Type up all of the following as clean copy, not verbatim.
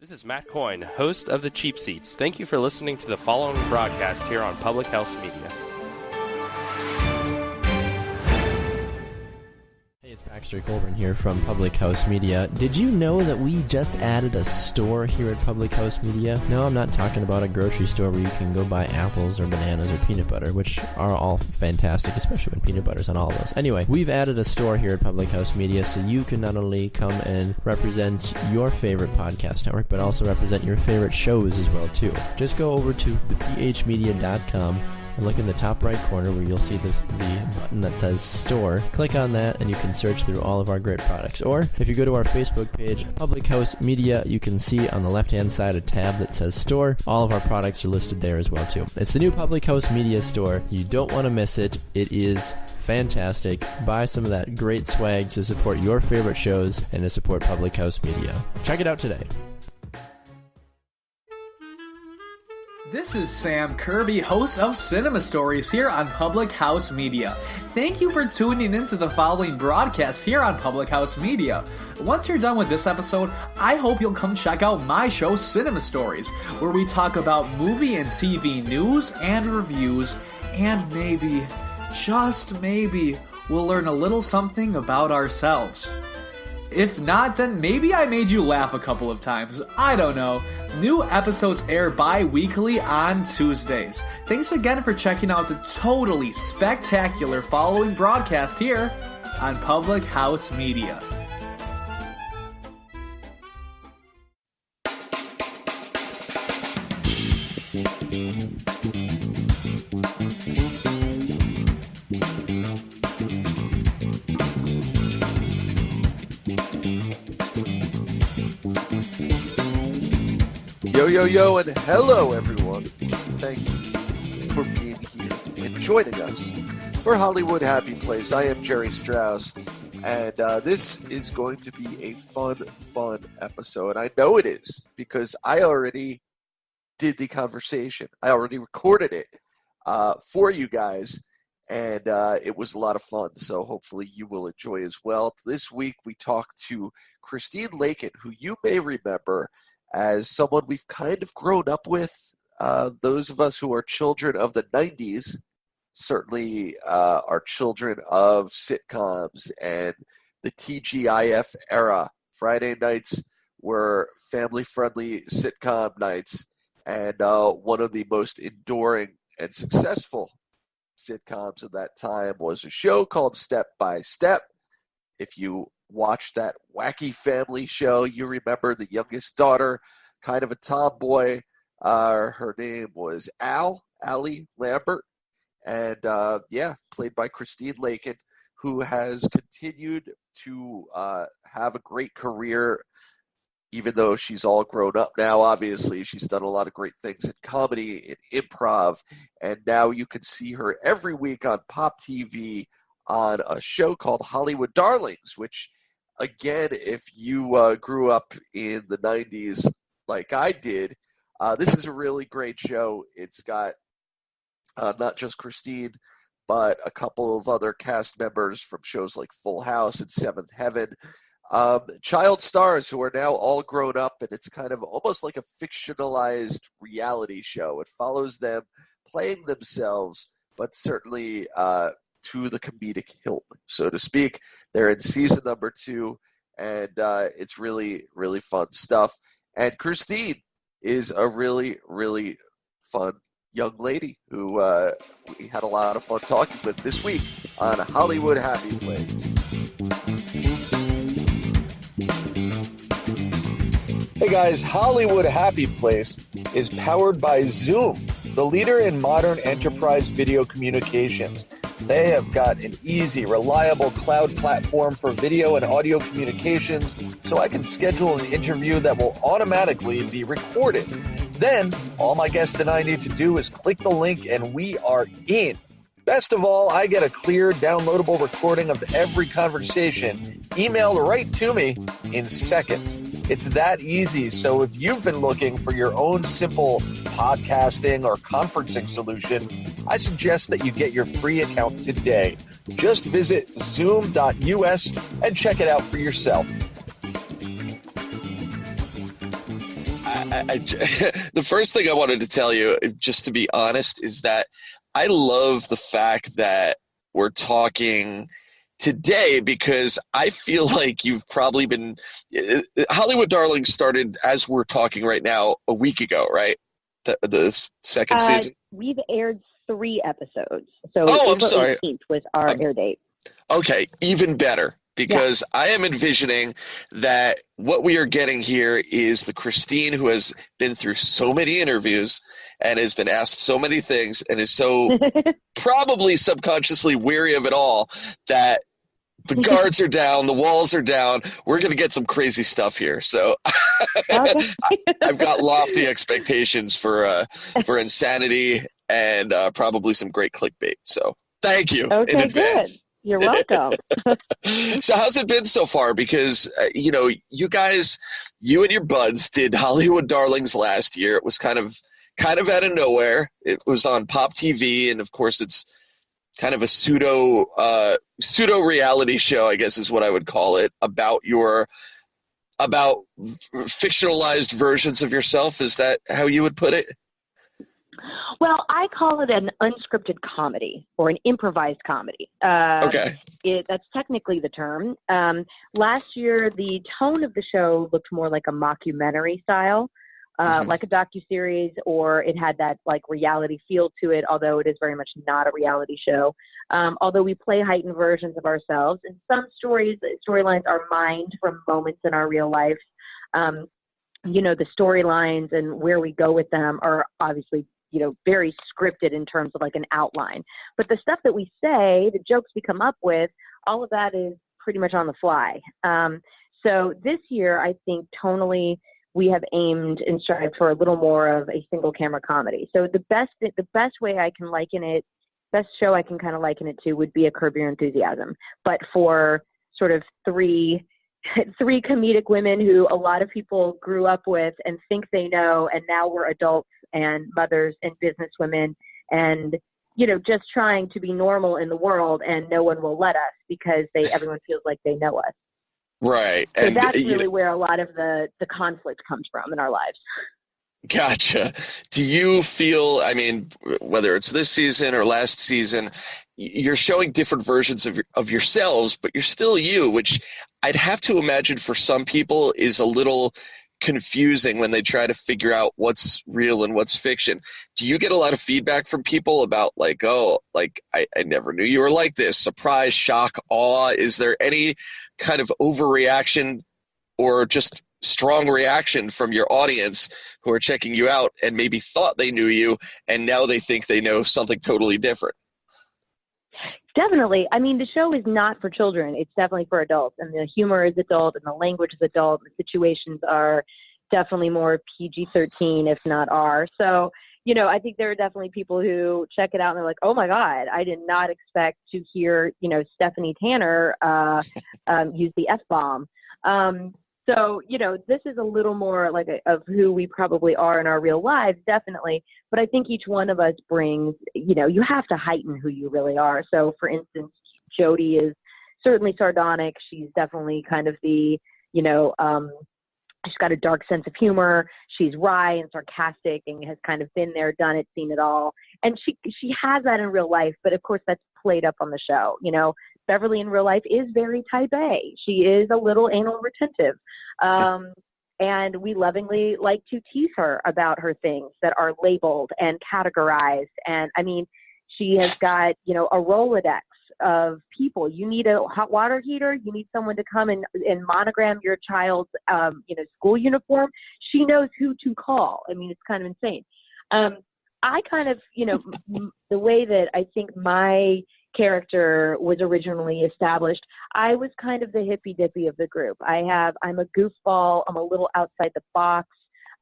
This is Matt Coyne, host of The Cheap Seats. Thank you for listening to the following broadcast here on Public House Media. Hey, it's Baxter Colburn here from Public House Media. Did you know that we just added a store here at Public House Media? No, I'm not talking about a grocery store where you can go buy apples or bananas or peanut butter, which are all fantastic, especially when peanut butter's on all of those. Anyway, we've added a store here at Public House Media so you can not only come and represent your favorite podcast network, but also represent your favorite shows as well, too. Just go over to thephmedia.com and look in the top right corner where you'll see the button that says Store. Click on that and you can search through all of our great products. Or if you go to our Facebook page, Public House Media, you can see on the left-hand side a tab that says Store. All of our products are listed there as well too. It's the new Public House Media Store. You don't want to miss it. It is fantastic. Buy some of that great swag to support your favorite shows and to support Public House Media. Check it out today. This is Sam Kirby, host of Cinema Stories here on Public House Media. Thank you for tuning in to the following broadcast here on Public House Media. Once you're done with this episode, I hope you'll come check out my show, Cinema Stories, where we talk about movie and TV news and reviews, and maybe, just maybe, we'll learn a little something about ourselves. If not, then maybe I made you laugh a couple of times. I don't know. New episodes air bi-weekly on Tuesdays. Thanks again for checking out the totally spectacular following broadcast here on Public House Media. Yo, and hello, everyone. Thank you for being here and joining us for Hollywood Happy Place. I am Jerry Strauss, and this is going to be a fun episode. I know it is, because I already did the conversation. I already recorded it for you guys, and it was a lot of fun, so hopefully you will enjoy as well. This week, we talked to Christine Lakin, who you may remember as someone we've kind of grown up with. Those of us who are children of the 90s certainly are children of sitcoms and the TGIF era. Friday nights were family-friendly sitcom nights, and one of the most enduring and successful sitcoms of that time was a show called Step by Step. If you watched that wacky family show, you remember the youngest daughter, kind of a tomboy. Her name was Allie Lambert, and played by Christine Lakin, who has continued to have a great career, even though she's all grown up now. Obviously, she's done a lot of great things in comedy, in improv, and now you can see her every week on PopTV on a show called Hollywood Darlings, which, again, if you grew up in the 90s like I did, this is a really great show. It's got not just Christine, but a couple of other cast members from shows like Full House and Seventh Heaven. Child stars who are now all grown up, and it's kind of almost like a fictionalized reality show. It follows them playing themselves, but certainly to the comedic hilt, so to speak. They're in season number 2, and it's really, really fun stuff. And Christine is a really, really fun young lady who we had a lot of fun talking with this week on Hollywood Happy Place. Hey guys, Hollywood Happy Place is powered by Zoom, the leader in modern enterprise video communications. They have got an easy, reliable cloud platform for video and audio communications, so I can schedule an interview that will automatically be recorded. Then, all my guest and I need to do is click the link and we are in. Best of all, I get a clear, downloadable recording of every conversation emailed right to me in seconds. It's that easy, so if you've been looking for your own simple podcasting or conferencing solution, I suggest that you get your free account today. Just visit zoom.us and check it out for yourself. The first thing I wanted to tell you, just to be honest, is that I love the fact that we're talking today, because I feel like you've probably been Hollywood Darlings started as we're talking right now a week ago, right? The second season. We've aired 3 episodes, so I'm April sorry. 18th was our air date. Okay, even better, because I am envisioning that what we are getting here is the Christine who has been through so many interviews and has been asked so many things and is so probably subconsciously weary of it all that the guards are down, the walls are down. We're going to get some crazy stuff here. So I've got lofty expectations for insanity and probably some great clickbait. So thank you in advance. Good. You're welcome. So how's it been so far? Because, you guys, you and your buds did Hollywood Darlings last year. It was kind of out of nowhere. It was on PopTV, and of course it's kind of a pseudo reality show, I guess is what I would call it, about fictionalized versions of yourself. Is that how you would put it? Well, I call it an unscripted comedy or an improvised comedy. Okay. That's technically the term. Last year, the tone of the show looked more like a mockumentary style, like a docuseries, or it had that like reality feel to it, although it is very much not a reality show. Although we play heightened versions of ourselves, and some storylines are mined from moments in our real life. The storylines and where we go with them are obviously very scripted in terms of like an outline. But the stuff that we say, the jokes we come up with, all of that is pretty much on the fly. So this year, I think tonally, we have aimed and strived for a little more of a single camera comedy. So the best way I can liken it, best show I can kind of liken it to would be a Curb Your Enthusiasm, but for sort of three comedic women who a lot of people grew up with and think they know, and now we're adults and mothers and businesswomen and, just trying to be normal in the world, and no one will let us because everyone feels like they know us. Right. So and that's really where a lot of the conflict comes from in our lives. Gotcha. Do you feel, whether it's this season or last season, you're showing different versions of yourselves, but you're still you, which I'd have to imagine for some people is a little confusing when they try to figure out what's real and what's fiction. Do you get a lot of feedback from people about I never knew you were like this? Surprise, shock, awe? Is there any kind of overreaction or just strong reaction from your audience who are checking you out and maybe thought they knew you and now they think they know something totally different? Definitely. The show is not for children. It's definitely for adults, and the humor is adult and the language is adult. The situations are definitely more PG-13, if not R. So, I think there are definitely people who check it out and they're like, oh my God, I did not expect to hear, Stephanie Tanner use the F-bomb. So, this is a little more of who we probably are in our real lives, definitely. But I think each one of us brings, you have to heighten who you really are. So, for instance, Jodie is certainly sardonic. She's definitely kind of the, she's got a dark sense of humor. She's wry and sarcastic and has kind of been there, done it, seen it all. And she has that in real life. But, of course, that's played up on the show, Beverley in real life is very type A. She is a little anal retentive. And we lovingly like to tease her about her things that are labeled and categorized. And she has got, a Rolodex of people. You need a hot water heater. You need someone to come and monogram your child's, school uniform. She knows who to call. It's kind of insane. I kind of, the way that I think my character was originally established, I was kind of the hippy dippy of the group. I'm a goofball. I'm a little outside the box.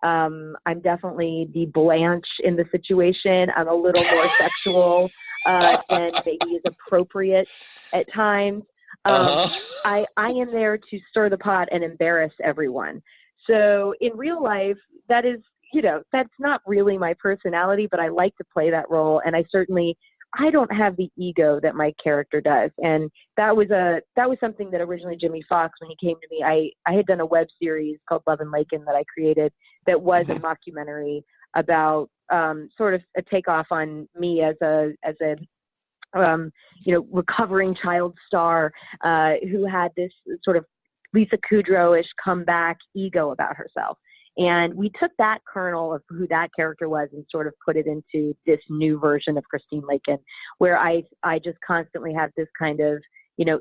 I'm definitely the Blanche in the situation. I'm a little more sexual than maybe is appropriate at times. I am there to stir the pot and embarrass everyone. So in real life, that is, that's not really my personality, but I like to play that role. And I certainly I don't have the ego that my character does. And that was something that originally Jimmy Fox, when he came to me, I had done a web series called Love and Lakin that I created that was a mockumentary about sort of a takeoff on me as a recovering child star who had this sort of Lisa Kudrow-ish comeback ego about herself. And we took that kernel of who that character was and sort of put it into this new version of Christine Lakin, where I just constantly have this kind of,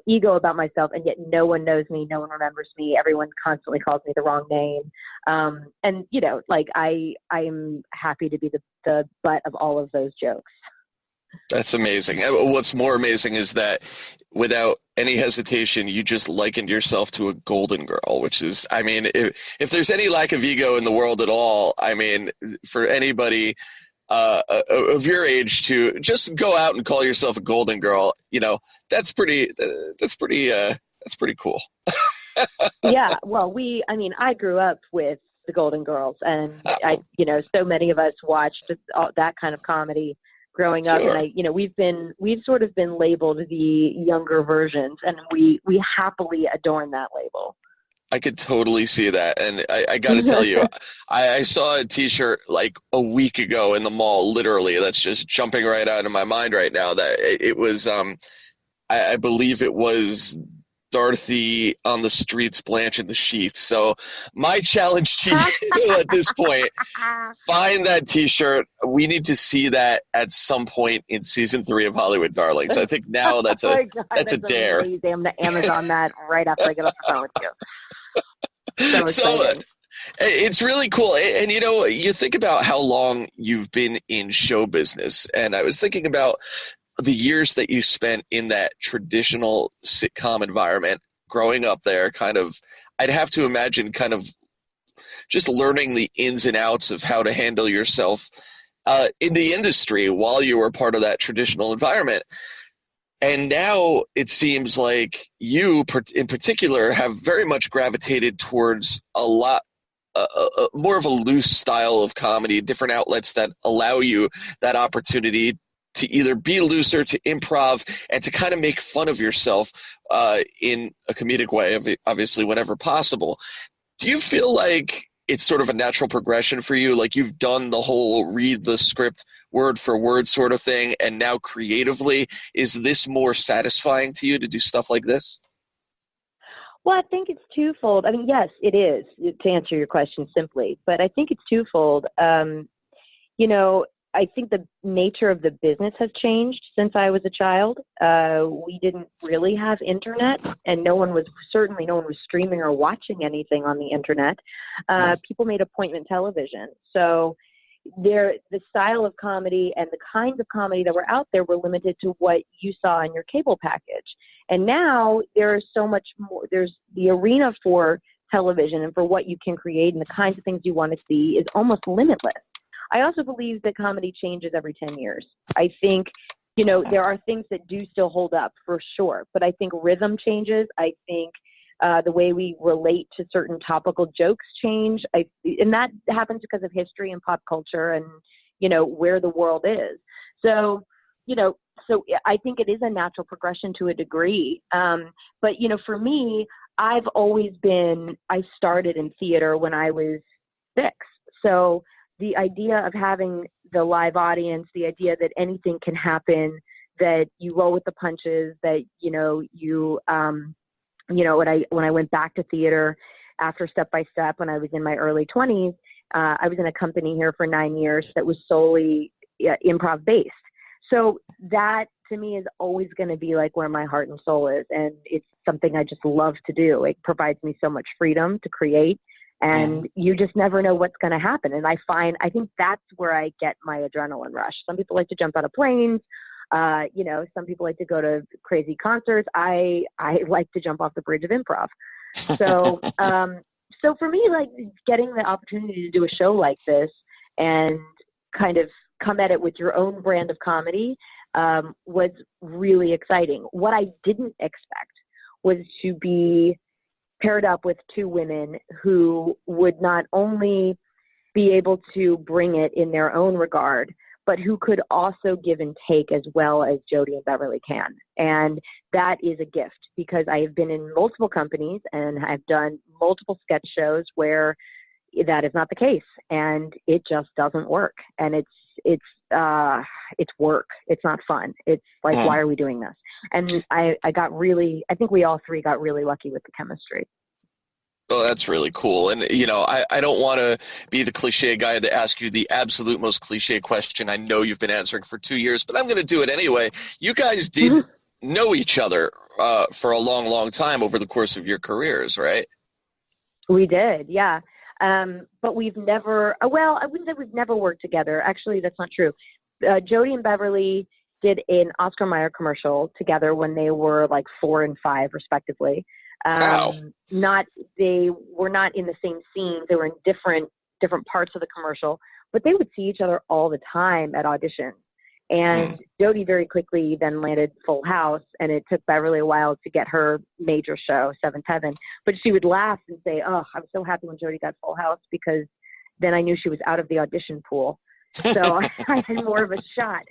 ego about myself, and yet no one knows me, no one remembers me, everyone constantly calls me the wrong name. And I am happy to be the butt of all of those jokes. That's amazing. What's more amazing is that without any hesitation, you just likened yourself to a golden girl, which is, I mean, if there's any lack of ego in the world at all, I mean, for anybody of your age to just go out and call yourself a golden girl, that's pretty cool. Yeah. Well, I grew up with the Golden Girls, and so many of us watched that kind of comedy growing up. Sure. And we've sort of been labeled the younger versions, and we happily adorn that label. I could totally see that. And I got to tell you, I saw a t-shirt like a week ago in the mall, literally, that's just jumping right out of my mind right now, that it was, I believe it was Dorothy on the streets, Blanche in the sheets. So my challenge to you at this point, find that t-shirt. We need to see that at some point in season 3 of Hollywood Darlings. I think now that's a dare. Amazing. I'm going to Amazon that right after I get off the phone with you. So it's really cool. And, you think about how long you've been in show business. And I was thinking about the years that you spent in that traditional sitcom environment, growing up there, I'd have to imagine kind of just learning the ins and outs of how to handle yourself in the industry while you were part of that traditional environment. And now it seems like you, in particular, have very much gravitated towards a lot more of a loose style of comedy, different outlets that allow you that opportunity to either be looser, to improv, and to kind of make fun of yourself in a comedic way, obviously, whenever possible. Do you feel like it's sort of a natural progression for you? Like you've done the whole read the script word for word sort of thing, and now creatively, is this more satisfying to you to do stuff like this? Well, I think it's twofold. I mean, yes, it is, to answer your question simply, but I think it's twofold. I think the nature of the business has changed since I was a child. We didn't really have internet, and no one was streaming or watching anything on the internet. People made appointment television. So the style of comedy and the kinds of comedy that were out there were limited to what you saw in your cable package. And now there is so much more. There's the arena for television and for what you can create and the kinds of things you want to see is almost limitless. I also believe that comedy changes every 10 years. I think, there are things that do still hold up for sure, but I think rhythm changes. I think the way we relate to certain topical jokes change. And that happens because of history and pop culture and, where the world is. So I think it is a natural progression to a degree. But, for me, I started in theater when I was 6. So the idea of having the live audience, the idea that anything can happen, that you roll with the punches, that, when I went back to theater after Step by Step, when I was in my early 20s, I was in a company here for 9 years that was solely improv based. So that to me is always going to be like where my heart and soul is. And it's something I just love to do. It provides me so much freedom to create. And you just never know what's going to happen. And I think that's where I get my adrenaline rush. Some people like to jump out of planes. Some people like to go to crazy concerts. I like to jump off the bridge of improv. So, so for me, like getting the opportunity to do a show like this and kind of come at it with your own brand of comedy was really exciting. What I didn't expect was to be paired up with 2 women who would not only be able to bring it in their own regard, but who could also give and take as well as Jodie and Beverley can. And that is a gift, because I have been in multiple companies and I've done multiple sketch shows where that is not the case, and it just doesn't work. And it's work. It's not fun. It's like, why are we doing this? And I think we all three got really lucky with the chemistry. Oh, that's really cool. And, I don't want to be the cliche guy to ask you the absolute most cliche question I know you've been answering for 2 years, but I'm going to do it anyway. You guys did know each other for a long, long time over the course of your careers, right? We did, yeah. But we've never, I wouldn't say we've never worked together. Actually, that's not true. Jodie and Beverley did an Oscar Mayer commercial together when they were like 4 and 5 respectively. Wow. They were not in the same scenes. They were in different parts of the commercial, but they would see each other all the time at auditions. And Jodie very quickly then landed Full House, and it took Beverley a while to get her major show, Seventh Heaven. But she would laugh and say, "Oh, I'm so happy when Jodie got Full House, because then I knew she was out of the audition pool, so I had more of a shot."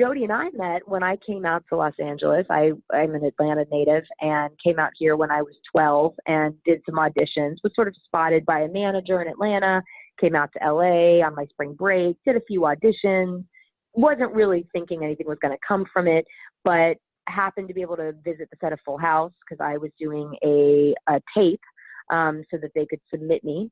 Jodie and I met when I came out to Los Angeles. I'm an Atlanta native and came out here when I was 12 and did some auditions, was sort of spotted by a manager in Atlanta, came out to LA on my spring break, did a few auditions, wasn't really thinking anything was going to come from it, but happened to be able to visit the set of Full House because I was doing a tape so that they could submit me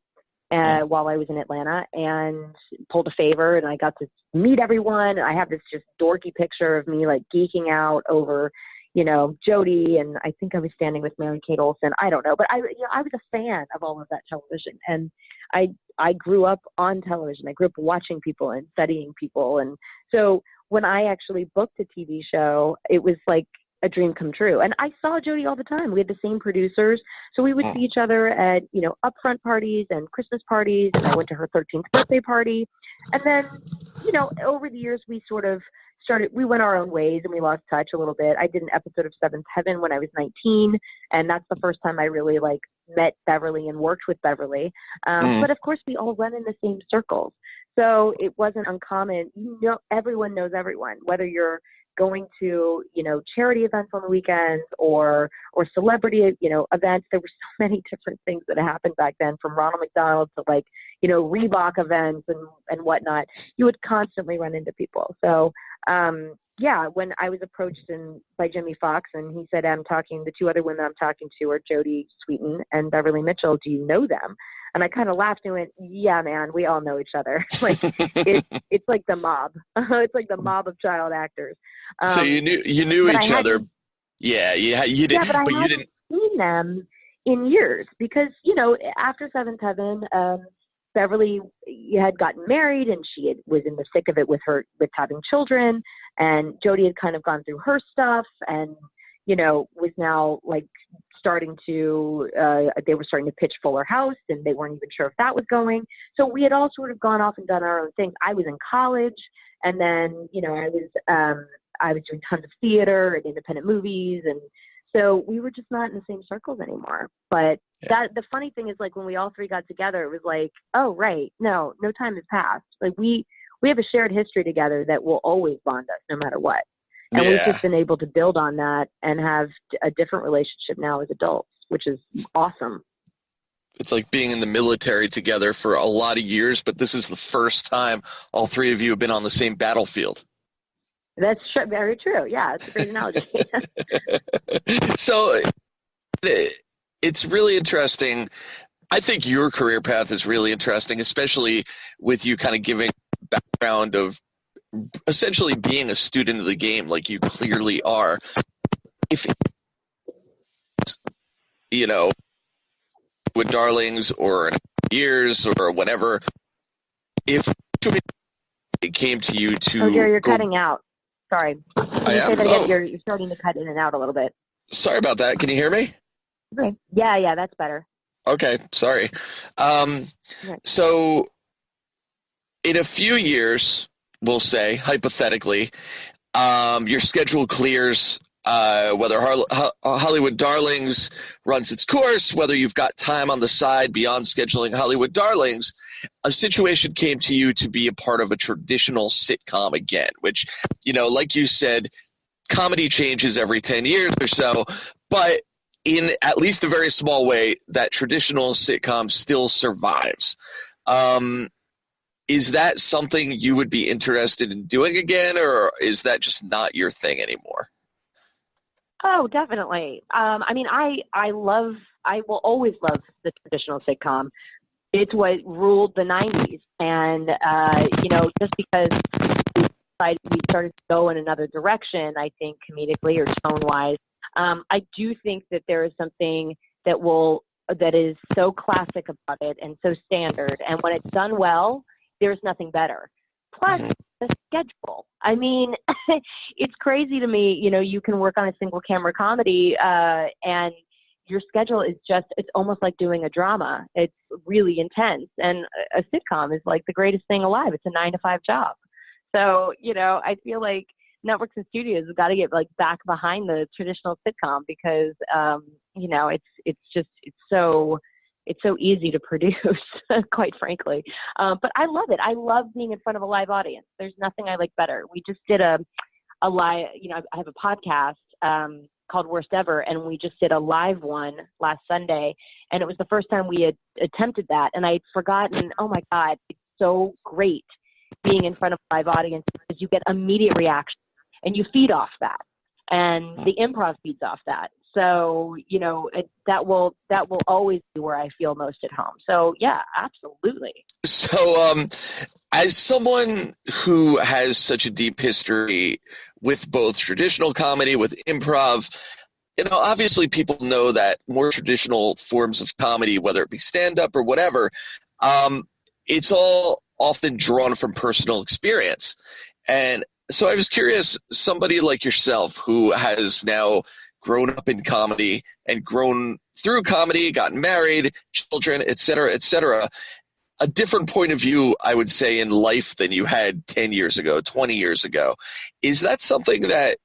while I was in Atlanta, and pulled a favor, and I got to meet everyone. I have this just dorky picture of me like geeking out over, Jodie, and I think I was standing with Mary-Kate Olsen. I don't know, but I was a fan of all of that television, and I grew up on television. I grew up watching people and studying people, and so when I actually booked a TV show, it was like a dream come true. And I saw Jodie all the time. We had the same producers, so we would see each other at upfront parties and Christmas parties, and I went to her 13th birthday party. And then over the years we sort of we went our own ways and we lost touch a little bit. I did an episode of Seventh Heaven when I was 19, and that's the first time I really met Beverley and worked with Beverley. But of course we all run in the same circles, so it wasn't uncommon. Everyone knows everyone, whether you're going to, charity events on the weekends or celebrity, events. There were so many different things that happened back then, from Ronald McDonald to Reebok events and whatnot. You would constantly run into people. So, when I was approached by Jimmy Fox, and he said, the two other women I'm talking to are Jodie Sweetin and Beverley Mitchell. Do you know them? And I kind of laughed and went, "Yeah, man, we all know each other." It's like the mob. It's like the mob of child actors. So you knew each other. Yeah, you did. Yeah, but you hadn't seen them in years because after Seventh Heaven, Beverley had gotten married, and she was in the thick of it with having children, and Jodie had kind of gone through her stuff and was now starting to, they were starting to pitch Fuller House, and they weren't even sure if that was going. So we had all sort of gone off and done our own thing. I was in college, and then, I was doing tons of theater and independent movies. And so we were just not in the same circles anymore. But the funny thing is, when we all three got together, it was like, oh, right. No time has passed. We have a shared history together that will always bond us no matter what. And we've just been able to build on that and have a different relationship now as adults, which is awesome. It's like being in the military together for a lot of years, but this is the first time all three of you have been on the same battlefield. That's very true. Yeah, it's a great analogy. So it's really interesting. I think your career path is really interesting, especially with you kind of giving background of essentially being a student of the game like you clearly are. If with Darlings or years or whatever, if it came to you to you're cutting out. Sorry. Can you say that again? You're starting to cut in and out a little bit. Sorry about that. Can you hear me? Okay. Yeah, that's better. Okay, sorry. So in a few years, we'll say, hypothetically, your schedule clears whether Hollywood Darlings runs its course, whether you've got time on the side beyond scheduling Hollywood Darlings, a situation came to you to be a part of a traditional sitcom again, which, like you said, comedy changes every 10 years or so, but in at least a very small way, that traditional sitcom still survives. Is that something you would be interested in doing again, or is that just not your thing anymore? Oh, definitely. I will always love the traditional sitcom. It's what ruled the 90s. And, just because we started to go in another direction, I think, comedically or tone-wise, I do think that there is something that is so classic about it and so standard. And when it's done well, there's nothing better. Plus, the schedule. I mean, it's crazy to me, you can work on a single camera comedy and your schedule is it's almost like doing a drama. It's really intense. And a sitcom is like the greatest thing alive. It's a 9-to-5 job. So, I feel like networks and studios have got to get back behind the traditional sitcom because, it's so easy to produce, quite frankly. But I love it. I love being in front of a live audience. There's nothing I like better. We just did a live, I have a podcast called Worst Ever, and we just did a live one last Sunday. And it was the first time we had attempted that. And I'd forgotten, oh my God, it's so great being in front of a live audience because you get immediate reaction and you feed off that. And the improv feeds off that. So, that will always be where I feel most at home. So, yeah, absolutely. So, as someone who has such a deep history with both traditional comedy, with improv, obviously people know that more traditional forms of comedy, whether it be stand-up or whatever, it's all often drawn from personal experience. And so I was curious, somebody like yourself who has now grown up in comedy and grown through comedy, gotten married, children, et cetera, a different point of view, I would say, in life than you had 10 years ago, 20 years ago. Is that something that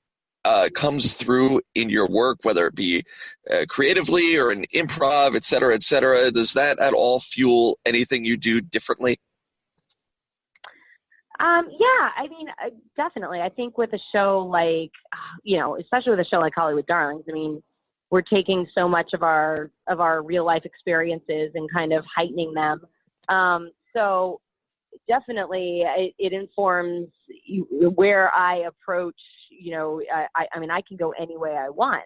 comes through in your work, whether it be creatively or in improv, et cetera, et cetera? Does that at all fuel anything you do differently? Yeah, I mean, definitely. I think with a show like, especially with a show like Hollywood Darlings, I mean, we're taking so much of our real life experiences and kind of heightening them. So definitely it informs where I approach, I can go any way I want,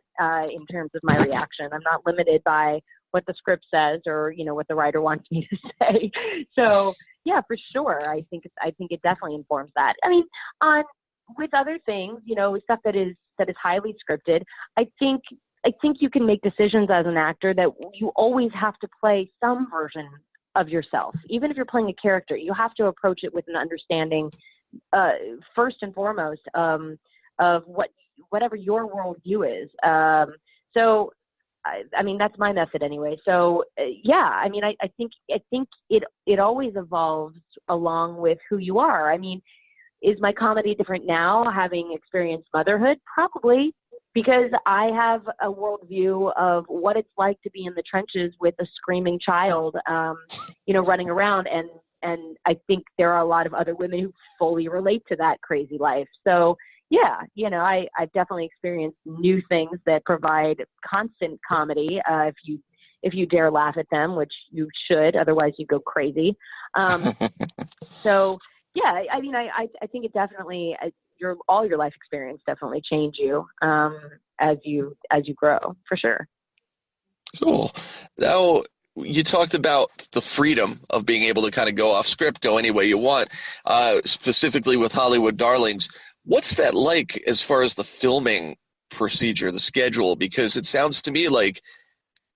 in terms of my reaction. I'm not limited by what the script says or, what the writer wants me to say. So, yeah, for sure. I think it definitely informs that. I mean, with other things, stuff that is highly scripted, I think you can make decisions as an actor that you always have to play some version of yourself. Even if you're playing a character, you have to approach it with an understanding, first and foremost, of whatever your worldview is. So, I mean, that's my method anyway. So, yeah, I mean, I think it always evolves along with who you are. I mean, is my comedy different now, having experienced motherhood? Probably, because I have a worldview of what it's like to be in the trenches with a screaming child, running around. And I think there are a lot of other women who fully relate to that crazy life. So, yeah, I've definitely experienced new things that provide constant comedy. If you dare laugh at them, which you should, otherwise you go crazy. So yeah, I mean, I think it definitely all your life experience definitely change you as you grow, for sure. Cool. Now, you talked about the freedom of being able to kind of go off script, go any way you want, specifically with Hollywood Darlings. What's that like as far as the filming procedure, the schedule? Because it sounds to me like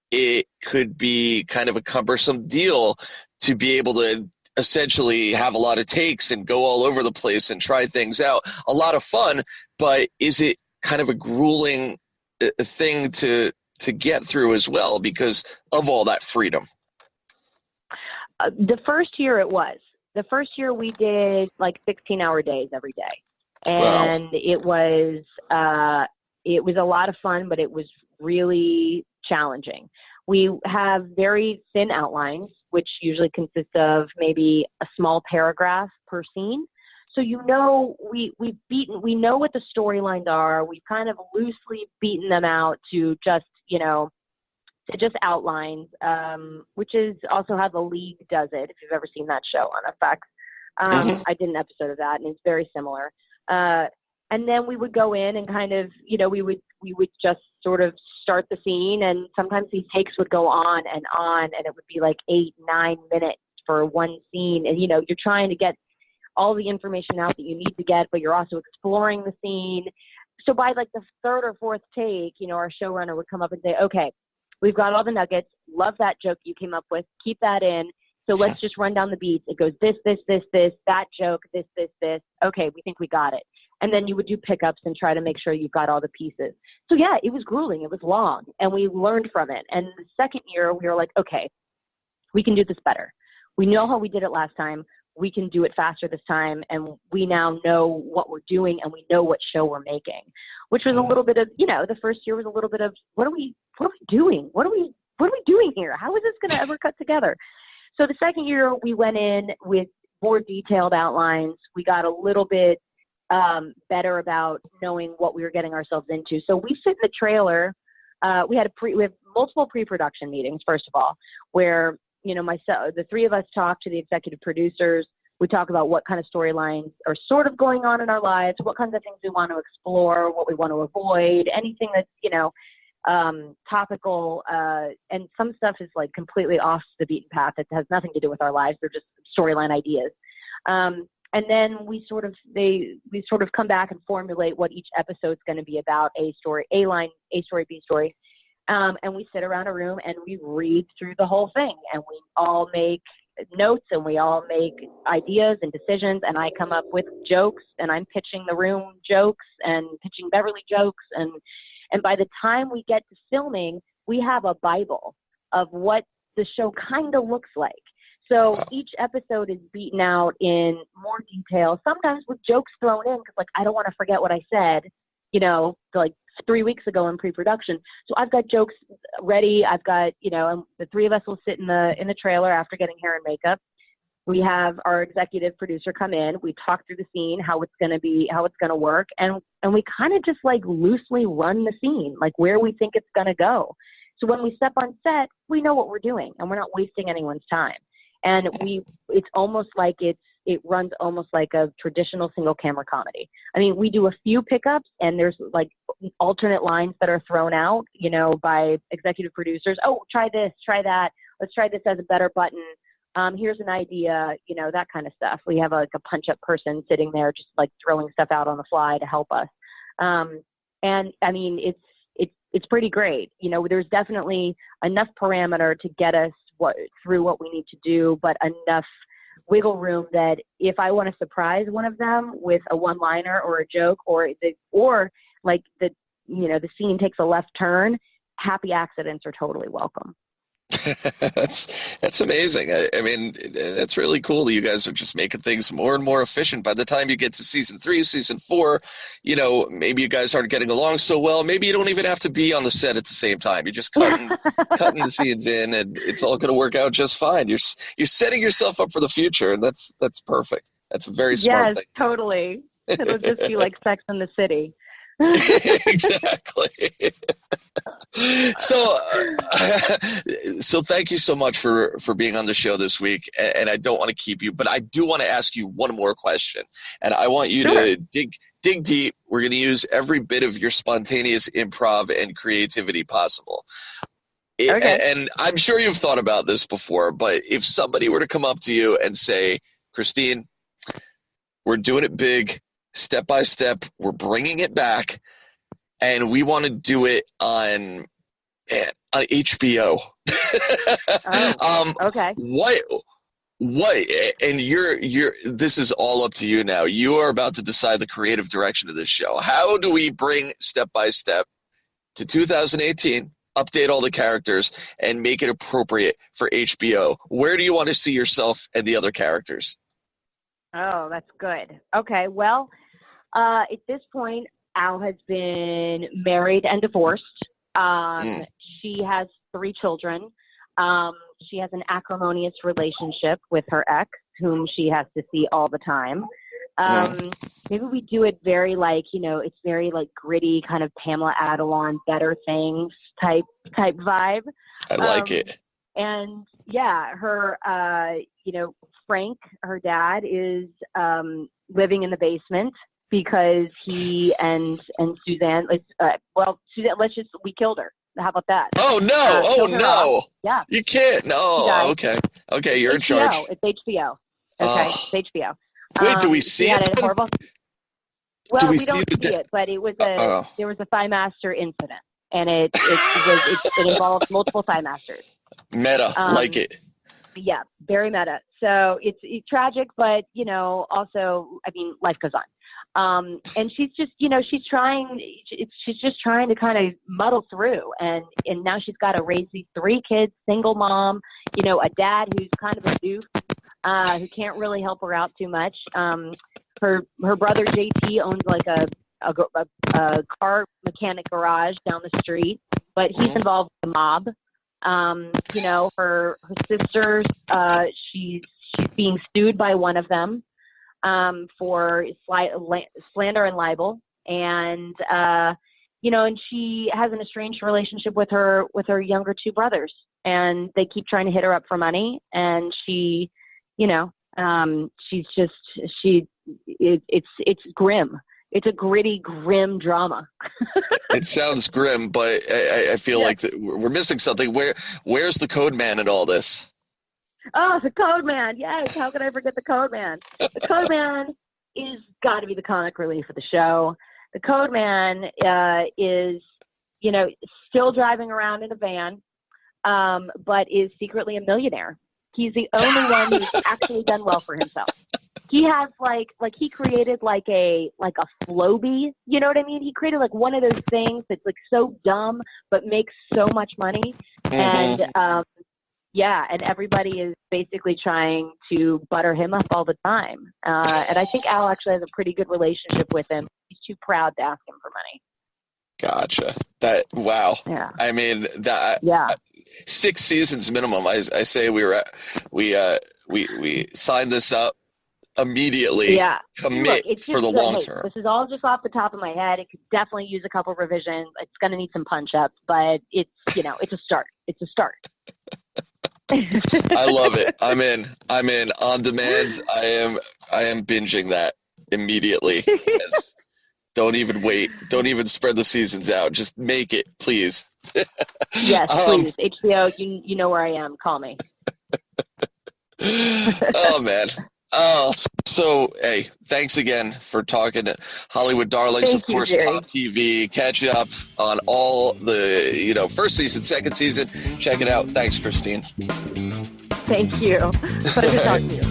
it could be kind of a cumbersome deal to be able to essentially have a lot of takes and go all over the place and try things out. A lot of fun, but is it kind of a grueling thing to get through as well because of all that freedom? The first year it was. The first year we did like 16-hour days every day. And wow. It was it was a lot of fun, but it was really challenging. We have very thin outlines, which usually consist of maybe a small paragraph per scene. So, we know what the storylines are. We've kind of loosely beaten them out to just, to just outlines, which is also how The League does it, if you've ever seen that show on FX. I did an episode of that, and it's very similar. And then we would go in and kind of, we would just sort of start the scene, and sometimes these takes would go on, and it would be like 8-9 minutes for one scene. And, you're trying to get all the information out that you need to get, but you're also exploring the scene. So by like the third or fourth take, our showrunner would come up and say, okay, we've got all the nuggets. Love that joke you came up with. Keep that in. So let's just run down the beats. It goes this, that joke, this. Okay, we think we got it. And then you would do pickups and try to make sure you've got all the pieces. So yeah, it was grueling. It was long, and we learned from it. And the second year, we were like, okay, we can do this better. We know how we did it last time. We can do it faster this time. And we now know what we're doing, and we know what show we're making, which was a little bit of, the first year was a little bit of, what are we doing? What are we doing here? How is this going to ever cut together? So the second year, we went in with more detailed outlines. We got a little bit better about knowing what we were getting ourselves into. So we sit in the trailer. We have multiple pre-production meetings, first of all, where the three of us talk to the executive producers. We talk about what kind of storylines are sort of going on in our lives, what kinds of things we want to explore, what we want to avoid, anything that's topical, and some stuff is like completely off the beaten path. It has nothing to do with our lives. They're just storyline ideas. And then we sort of come back and formulate what each episode's going to be about, A story, A line, A story, B story. And we sit around a room and we read through the whole thing, and we all make notes, and we all make ideas and decisions. And I come up with jokes, and I'm pitching the room jokes and pitching Beverly jokes. And by the time we get to filming, we have a Bible of what the show kind of looks like. So each episode is beaten out in more detail, sometimes with jokes thrown in, because I don't want to forget what I said, like 3 weeks ago in pre-production. So I've got jokes ready. I've got, and the three of us will sit in the trailer after getting hair and makeup. We have our executive producer come in. We talk through the scene, how it's going to work. And we kind of just loosely run the scene, like where we think it's going to go. So when we step on set, we know what we're doing, and we're not wasting anyone's time. And it's almost like it runs almost like a traditional single camera comedy. I mean, we do a few pickups, and there's alternate lines that are thrown out, by executive producers. Oh, try this, try that. Let's try this as a better button. Here's an idea, that kind of stuff. We have a punch-up person sitting there just throwing stuff out on the fly to help us. And I mean, it's pretty great. There's definitely enough parameter to get us through what we need to do, but enough wiggle room that if I want to surprise one of them with a one-liner or a joke, or the scene takes a left turn, happy accidents are totally welcome. That's amazing. I mean, that's really cool that you guys are just making things more and more efficient. By the time you get to season 3, season 4, maybe you guys aren't getting along so well. Maybe you don't even have to be on the set at the same time. You're just cutting the scenes in, and it's all going to work out just fine. You're setting yourself up for the future, and that's perfect. That's a very smart thing. Yes, totally. It'll just be like Sex in the City. Exactly. So thank you so much for being on the show this week. And I don't want to keep you, but I do want to ask you one more question. And I want you to dig deep. We're going to use every bit of your spontaneous improv and creativity possible. Okay. And I'm sure you've thought about this before, but if somebody were to come up to you and say, Christine, we're doing it big, step by step, we're bringing it back, and we want to do it on HBO. Okay. What? And you're. This is all up to you now. You are about to decide the creative direction of this show. How do we bring step by step to 2018? Update all the characters and make it appropriate for HBO. Where do you want to see yourself and the other characters? Oh, that's good. Okay, well, at this point, Al has been married and divorced. She has 3 children. She has an acrimonious relationship with her ex, whom she has to see all the time. Maybe we do it very it's very gritty, kind of Pamela Adlon, Better Things type vibe. I like it. And yeah, her, Frank, her dad, is living in the basement because he and Suzanne, we killed her. How about that? Oh, no. No. Yeah. You can't. No. Okay. Okay. You're in charge. It's HBO. Okay. It's HBO. Wait, do we see it? Horrible... Well, we don't see it, but it was there was a Thigh Master incident, and it involved multiple Thigh Masters. Meta, like it. Yeah, very meta. So it's tragic, but also, life goes on. And she's just, she's just trying to kind of muddle through, and now she's got to raise these 3 kids, single mom, a dad who's kind of a doof, who can't really help her out too much. Her brother JT owns a car mechanic garage down the street, but he's involved with the mob. Her sister, she's being sued by one of them for slander and libel, and and she has an estranged relationship with her younger 2 brothers, and they keep trying to hit her up for money, and she, it's grim. It's a gritty, grim drama. It sounds grim, but I feel like we're missing something. Where's the Code Man in all this? Oh, the Code Man. Yes. How could I forget the Code Man? The Code Man is got to be the comic relief of the show. The Code Man is, still driving around in a van, but is secretly a millionaire. He's the only one who's actually done well for himself. He has he created a Flowbee, you know what I mean? He created one of those things that's so dumb but makes so much money. And and everybody is basically trying to butter him up all the time. And I think Al actually has a pretty good relationship with him. He's too proud to ask him for money. Gotcha. Wow. Yeah. 6 seasons minimum. I say we signed this up immediately. Yeah. Commit for the long term. This is all just off the top of my head. It could definitely use a couple revisions. It's going to need some punch ups, but it's a start. It's a start. I love it. I'm in on demand. I am binging that immediately. Yes. Don't even wait. Don't even spread the seasons out. Just make it, please. Yes, please. HBO, you know where I am. Call me. Oh, man. Oh, so, hey, thanks again for talking to Hollywood Darlings. Thank you, Jerry. PopTV. Catch up on all the, first season, second season. Check it out. Thanks, Christine. Thank you. Pleasure to talk to you.